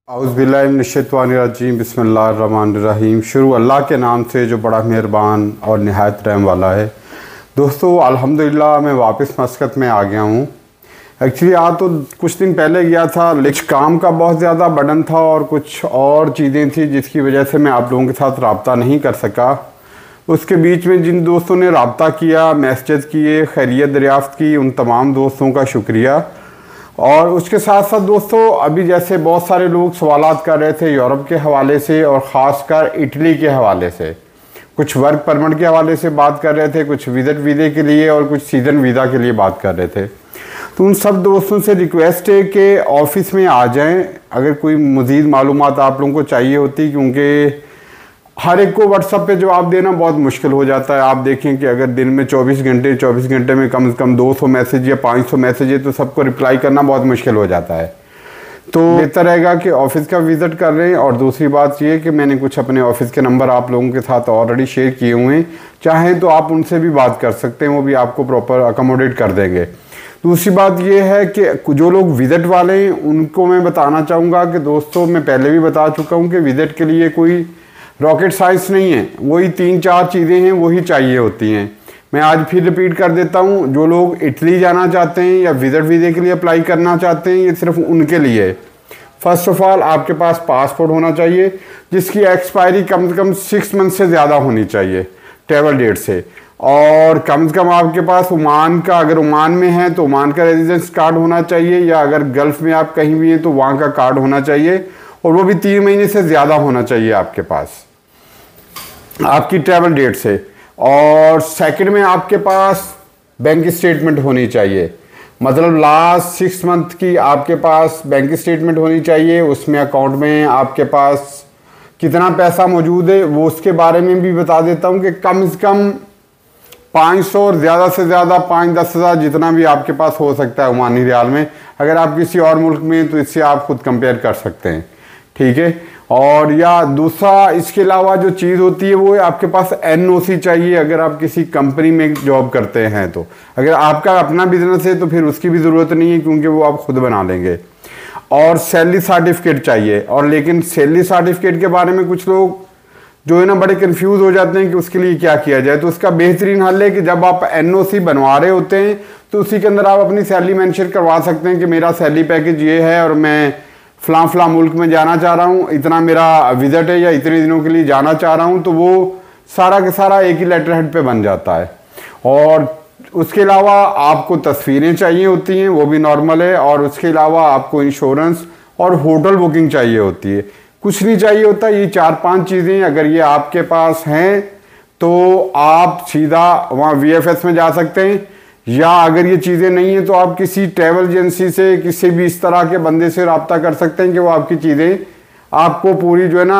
औज़ुबिल्लाहिमिनश्शैतानिर्रजीम बिस्मिल्लाहिर्रहमानिर्रहीम। शुरू अल्लाह के नाम से जो बड़ा मेहरबान और निहायत रहम वाला है। दोस्तों अल्हम्दुलिल्लाह मैं वापस मस्कत में आ गया हूँ। एक्चुअली आज तो कुछ दिन पहले गया था, लेकिन काम का बहुत ज़्यादा बर्डन था और कुछ और चीज़ें थी जिसकी वजह से मैं आप लोगों के साथ रब्ता नहीं कर सका। उसके बीच में जिन दोस्तों ने रब्ता किया, मैसेज किए, खैरियत दरियाफ़्त की, उन तमाम दोस्तों का शुक्रिया। और उसके साथ साथ दोस्तों अभी जैसे बहुत सारे लोग सवालात कर रहे थे यूरोप के हवाले से और ख़ासकर इटली के हवाले से, कुछ वर्क परमिट के हवाले से बात कर रहे थे, कुछ विज़िट वीज़े के लिए और कुछ सीज़न वीज़ा के लिए बात कर रहे थे। तो उन सब दोस्तों से रिक्वेस्ट है कि ऑफ़िस में आ जाएं अगर कोई मज़ीद मालूमात आप लोगों को चाहिए होती, क्योंकि हर एक को व्हाट्सएप पे जवाब देना बहुत मुश्किल हो जाता है। आप देखें कि अगर दिन में 24 घंटे में कम से कम 200 मैसेज या 500 मैसेज है तो सबको रिप्लाई करना बहुत मुश्किल हो जाता है। तो बेहतर रहेगा कि ऑफ़िस का विज़िट कर रहे हैं। और दूसरी बात ये कि मैंने कुछ अपने ऑफ़िस के नंबर आप लोगों के साथ ऑलरेडी शेयर किए हुए हैं, चाहें तो आप उनसे भी बात कर सकते हैं, वो भी आपको प्रॉपर अकोमोडेट कर देंगे। दूसरी बात यह है कि जो लोग विज़िट वाले हैं उनको मैं बताना चाहूँगा कि दोस्तों मैं पहले भी बता चुका हूँ कि विज़िट के लिए कोई रॉकेट साइंस नहीं है, वही 3-4 चीज़ें हैं वही चाहिए होती हैं। मैं आज फिर रिपीट कर देता हूँ, जो लोग इटली जाना चाहते हैं या विज़िट वीज़े के लिए अप्लाई करना चाहते हैं, ये सिर्फ उनके लिए। फ़र्स्ट ऑफ़ ऑल आपके पास पासपोर्ट होना चाहिए जिसकी एक्सपायरी कम से कम 6 मंथ से ज़्यादा होनी चाहिए ट्रैवल डेट से। और कम से कम आपके पास ओमान का, अगर ओमान में है तो ओमान का रेजिडेंस कार्ड होना चाहिए, या अगर गल्फ़ में आप कहीं भी हैं तो वहाँ का कार्ड होना चाहिए, और वो भी 3 महीने से ज़्यादा होना चाहिए आपके पास आपकी ट्रैवल डेट से। और सेकंड में आपके पास बैंक स्टेटमेंट होनी चाहिए, मतलब लास्ट 6 मंथ की आपके पास बैंक स्टेटमेंट होनी चाहिए। उसमें अकाउंट में आपके पास कितना पैसा मौजूद है वो उसके बारे में भी बता देता हूँ कि कम से कम 500 और ज़्यादा से ज़्यादा 5-10 हज़ार जितना भी आपके पास हो सकता है ओमानी रियाल में। अगर आप किसी और मुल्क में तो इससे आप खुद कंपेयर कर सकते हैं, ठीक है। और या दूसरा इसके अलावा जो चीज़ होती है वो है आपके पास NOC चाहिए अगर आप किसी कंपनी में जॉब करते हैं तो। अगर आपका अपना बिजनेस है तो फिर उसकी भी ज़रूरत नहीं है, क्योंकि वो आप खुद बना लेंगे। और सैलरी सर्टिफिकेट चाहिए। और लेकिन सैलरी सर्टिफिकेट के बारे में कुछ लोग जो है ना बड़े कंफ्यूज हो जाते हैं कि उसके लिए क्या किया जाए। तो उसका बेहतरीन हल है कि जब आप NOC बनवा रहे होते हैं तो उसी के अंदर आप अपनी सैलरी मेंशन करवा सकते हैं कि मेरा सैलरी पैकेज ये है और मैं फ़लाँ मुल्क में जाना चाह रहा हूँ, इतना मेरा विज़िट है या इतने दिनों के लिए जाना चाह रहा हूँ। तो वो सारा का सारा एक ही लेटर हेड पे बन जाता है। और उसके अलावा आपको तस्वीरें चाहिए होती हैं, वो भी नॉर्मल है। और उसके अलावा आपको इंश्योरेंस और होटल बुकिंग चाहिए होती है, कुछ नहीं चाहिए होता। ये 4-5 चीज़ें अगर ये आपके पास हैं तो आप सीधा वहाँ VFS में जा सकते हैं, या अगर ये चीज़ें नहीं हैं तो आप किसी ट्रैवल एजेंसी से, किसी भी इस तरह के बंदे से रब्ता कर सकते हैं कि वो आपकी चीज़ें आपको पूरी जो है ना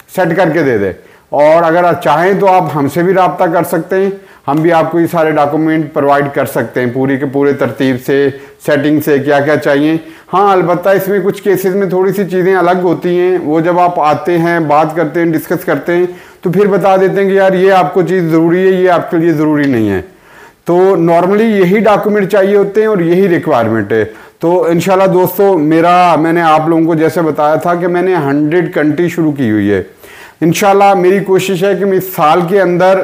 सेट करके दे दे। और अगर आप चाहें तो आप हमसे भी रब्ता कर सकते हैं, हम भी आपको ये सारे डॉक्यूमेंट प्रोवाइड कर सकते हैं पूरी के पूरे तरतीब से, सेटिंग से क्या क्या चाहिए। हाँ अलबत्ता इसमें कुछ केसेस में थोड़ी सी चीज़ें अलग होती हैं, वो जब आप आते हैं, बात करते हैं, डिस्कस करते हैं तो फिर बता देते हैं कि यार ये आपको चीज़ ज़रूरी है, ये आपके लिए ज़रूरी नहीं है। तो नॉर्मली यही डॉक्यूमेंट चाहिए होते हैं और यही रिक्वायरमेंट है। तो इंशाल्लाह दोस्तों मैंने आप लोगों को जैसे बताया था कि मैंने 100 कंट्री शुरू की हुई है। इंशाल्लाह मेरी कोशिश है कि मैं इस साल के अंदर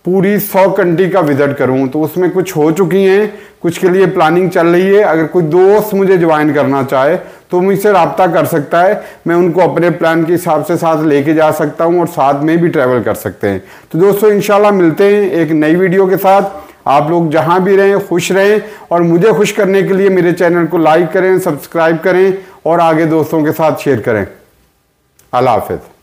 पूरी 100 कंट्री का विजिट करूं। तो उसमें कुछ हो चुकी हैं, कुछ के लिए प्लानिंग चल रही है। अगर कोई दोस्त मुझे ज्वाइन करना चाहे तो मुझसे रब्ता कर सकता है, मैं उनको अपने प्लान के हिसाब से साथ लेके जा सकता हूं और साथ में भी ट्रैवल कर सकते हैं। तो दोस्तों इंशाल्लाह मिलते हैं एक नई वीडियो के साथ। आप लोग जहां भी रहें खुश रहें, और मुझे खुश करने के लिए मेरे चैनल को लाइक करें, सब्सक्राइब करें और आगे दोस्तों के साथ शेयर करें। अल्लाह हाफ़िज़।